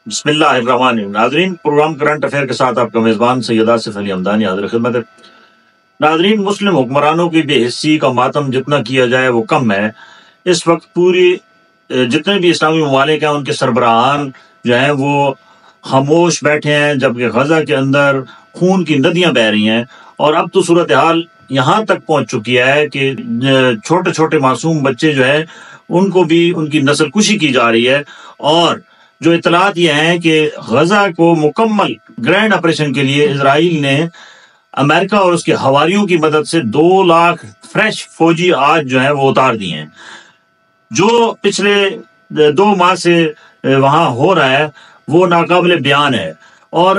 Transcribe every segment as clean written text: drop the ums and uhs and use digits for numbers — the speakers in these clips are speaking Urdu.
بسم اللہ الرحمن الرحیم۔ ناظرین، پروگرام کرنٹ افیئر کے ساتھ آپ کا میزبان سید آصف علی حمدانی حاضر خدمت ہے۔ ناظرین، مسلم حکمرانوں کی بے حسی کا ماتم جتنا کیا جائے وہ کم ہے۔ اس وقت پوری جتنے بھی اسلامی ممالک ہیں ان کے سربراہان جو ہیں وہ خاموش بیٹھے ہیں، جبکہ غزہ کے اندر خون کی ندیاں بہہ رہی ہیں، اور اب تو صورتحال یہاں تک پہنچ چکی ہے کہ چھوٹے چھوٹے معصوم بچے جو ہے ان کو بھی ان کی نسل کشی کی جا رہی ہے۔ اور جو اطلاعات یہ ہیں کہ غزہ کو مکمل گرینڈ آپریشن کے لیے اسرائیل نے امریکہ اور اس کے حواریوں کی مدد سے 2 لاکھ فریش فوجی آج جو ہیں وہ اتار دیے ہیں۔ جو پچھلے 2 ماہ سے وہاں ہو رہا ہے وہ ناقابل بیان ہے، اور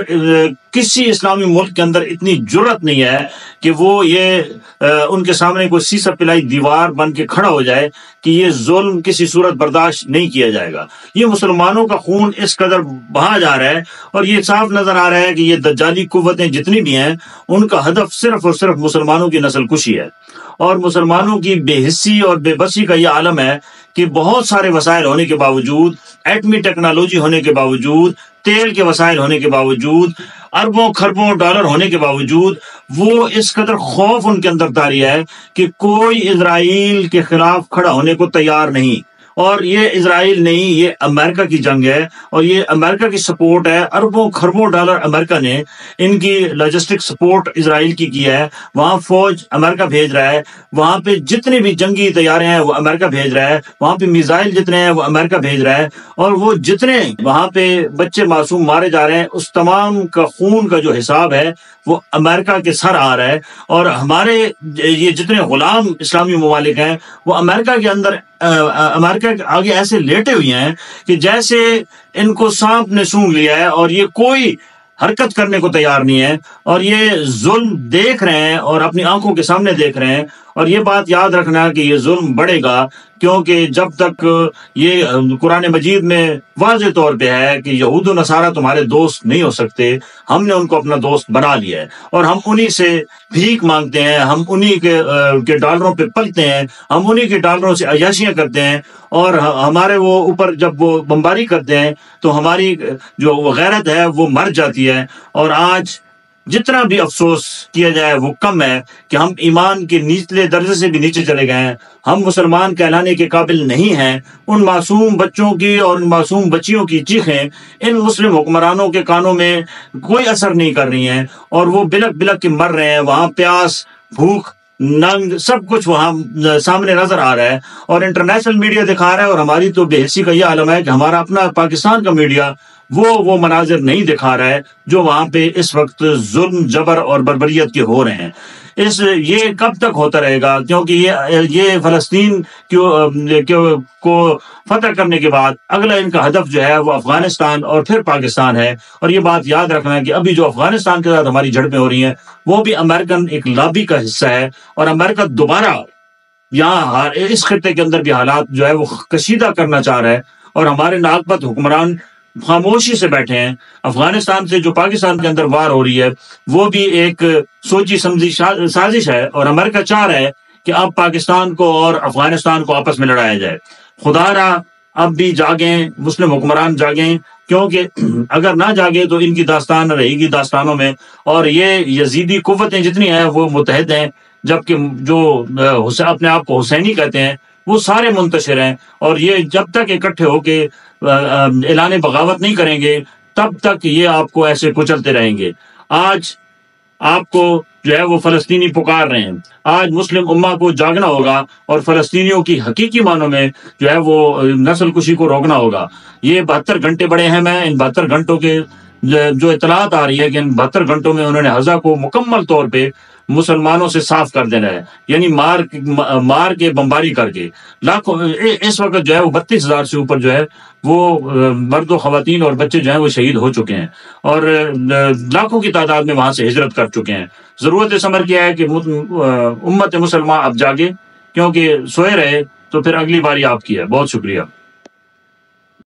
کسی اسلامی ملک کے اندر اتنی جرت نہیں ہے کہ وہ یہ ان کے سامنے کوئی سیسا پلائی دیوار بن کے کھڑا ہو جائے کہ یہ ظلم کسی صورت برداشت نہیں کیا جائے گا۔ یہ مسلمانوں کا خون اس قدر بہا جا رہا ہے، اور یہ صاف نظر آ رہا ہے کہ یہ دجالی قوتیں جتنی بھی ہیں ان کا ہدف صرف اور صرف مسلمانوں کی نسل کشی ہے، اور مسلمانوں کی بے حسی اور بے بسی کا یہ عالم ہے کہ بہت سارے وسائل ہونے کے باوجود، ایٹمی ٹیکنالوجی ہونے کے باوجود، تیل کے وسائل ہونے کے باوجود، اربوں خربوں ڈالر ہونے کے باوجود، وہ اس قدر خوف ان کے اندر طاری ہے کہ کوئی اسرائیل کے خلاف کھڑا ہونے کو تیار نہیں۔ اور یہ اسرائیل نہیں، یہ امریکہ کی جنگ ہے، اور یہ امریکہ کی سپورٹ ہے۔ اربوں خربوں ڈالر امریکہ نے ان کی لاجسٹک سپورٹ اسرائیل کی ہے۔ وہاں فوج امریکہ بھیج رہا ہے، وہاں پہ جتنے بھی جنگی طیارے ہیں وہ امریکہ بھیج رہا ہے، وہاں پہ میزائل جتنے ہیں وہ امریکہ بھیج رہا ہے، اور وہ جتنے وہاں پہ بچے معصوم مارے جا رہے ہیں اس تمام کا خون کا جو حساب ہے وہ امریکہ کے سر آ رہا ہے۔ اور ہمارے یہ جتنے غلام اسلامی ممالک ہیں وہ امریکہ کے اندر امریکہ کے آگے ایسے لیٹے ہوئے ہیں کہ جیسے ان کو سانپ نے سونگھ لیا ہے، اور یہ کوئی حرکت کرنے کو تیار نہیں ہے، اور یہ ظلم دیکھ رہے ہیں اور اپنی آنکھوں کے سامنے دیکھ رہے ہیں۔ اور یہ بات یاد رکھنا کہ یہ ظلم بڑھے گا، کیونکہ جب تک یہ قرآن مجید میں واضح طور پہ ہے کہ یہود و نصارہ تمہارے دوست نہیں ہو سکتے، ہم نے ان کو اپنا دوست بنا لیا ہے، اور ہم انہی سے بھیک مانگتے ہیں، ہم انہی کے ڈالروں پہ پلتے ہیں، ہم انہی کے ڈالروں سے عیاشیاں کرتے ہیں، اور ہمارے وہ اوپر جب وہ بمباری کرتے ہیں تو ہماری جو غیرت ہے وہ مر جاتی ہے۔ اور آج جتنا بھی افسوس کیا جائے وہ کم ہے کہ ہم ایمان کے نچلے درجے سے بھی نیچے چلے گئے ہیں، ہم مسلمان کہلانے کے قابل نہیں ہیں۔ ان معصوم بچوں کی اور ان معصوم بچیوں کی چیخیں ان مسلم حکمرانوں کے کانوں میں کوئی اثر نہیں کر رہی ہیں، اور وہ بلک بلک کے مر رہے ہیں۔ وہاں پیاس، بھوک، ننگ سب کچھ وہاں سامنے نظر آ رہا ہے، اور انٹرنیشنل میڈیا دکھا رہا ہے، اور ہماری تو بے حسی کا یہ عالم ہے کہ ہمارا اپنا پاکستان کا میڈیا وہ مناظر نہیں دکھا رہا ہے جو وہاں پہ اس وقت ظلم، جبر اور بربریت کے ہو رہے ہیں۔ یہ کب تک ہوتا رہے گا؟ کیونکہ یہ فلسطین کو فتح کرنے کے بعد اگلا ان کا ہدف جو ہے وہ افغانستان اور پھر پاکستان ہے۔ اور یہ بات یاد رکھنا ہے کہ ابھی جو افغانستان کے ساتھ ہماری جھڑپیں ہو رہی ہیں وہ بھی امریکن ایک لابی کا حصہ ہے، اور امریکہ دوبارہ یہاں اس خطے کے اندر بھی حالات جو ہے وہ کشیدہ کرنا چاہ رہا ہے، اور ہمارے ناقبت حکمران خاموشی سے بیٹھے ہیں۔ افغانستان سے جو پاکستان کے اندر وار ہو رہی ہے وہ بھی ایک سوچی سمجھی سازش ہے، اور امریکہ چاہ رہا ہے کہ اب پاکستان کو اور افغانستان کو آپس میں لڑایا جائے۔ خدا را اب بھی جاگیں، مسلم حکمران جاگیں، کیونکہ اگر نہ جاگے تو ان کی داستان رہے گی داستانوں میں، اور یہ یزیدی قوتیں جتنی ہیں وہ متحد ہیں، جبکہ جو اپنے آپ کو حسینی کہتے ہیں وہ سارے منتشر ہیں، اور یہ جب تک اکٹھے ہو کے اعلان بغاوت نہیں کریں گے تب تک یہ آپ کو ایسے کچلتے رہیں گے۔ آج آپ کو جو ہے وہ فلسطینی پکار رہے ہیں، آج مسلم امہ کو جاگنا ہوگا، اور فلسطینیوں کی حقیقی معنوں میں جو ہے وہ نسل کشی کو روکنا ہوگا۔ یہ 72 گھنٹے بڑے اہم ہیں۔ ان 72 گھنٹوں کے جو اطلاعات آ رہی ہے کہ ان 72 گھنٹوں میں انہوں نے غزہ کو مکمل طور پہ مسلمانوں سے صاف کر دینا ہے، یعنی مار کے بمباری کر کے لاکھوں، اس وقت جو ہے وہ 32,000 سے اوپر جو ہے وہ مرد و خواتین اور بچے جو ہیں وہ شہید ہو چکے ہیں، اور لاکھوں کی تعداد میں وہاں سے ہجرت کر چکے ہیں۔ ضرورت اس امر کیا ہے کہ امت مسلمہ اب جاگے، کیونکہ سوئے رہے تو پھر اگلی باری آپ کی ہے۔ بہت شکریہ۔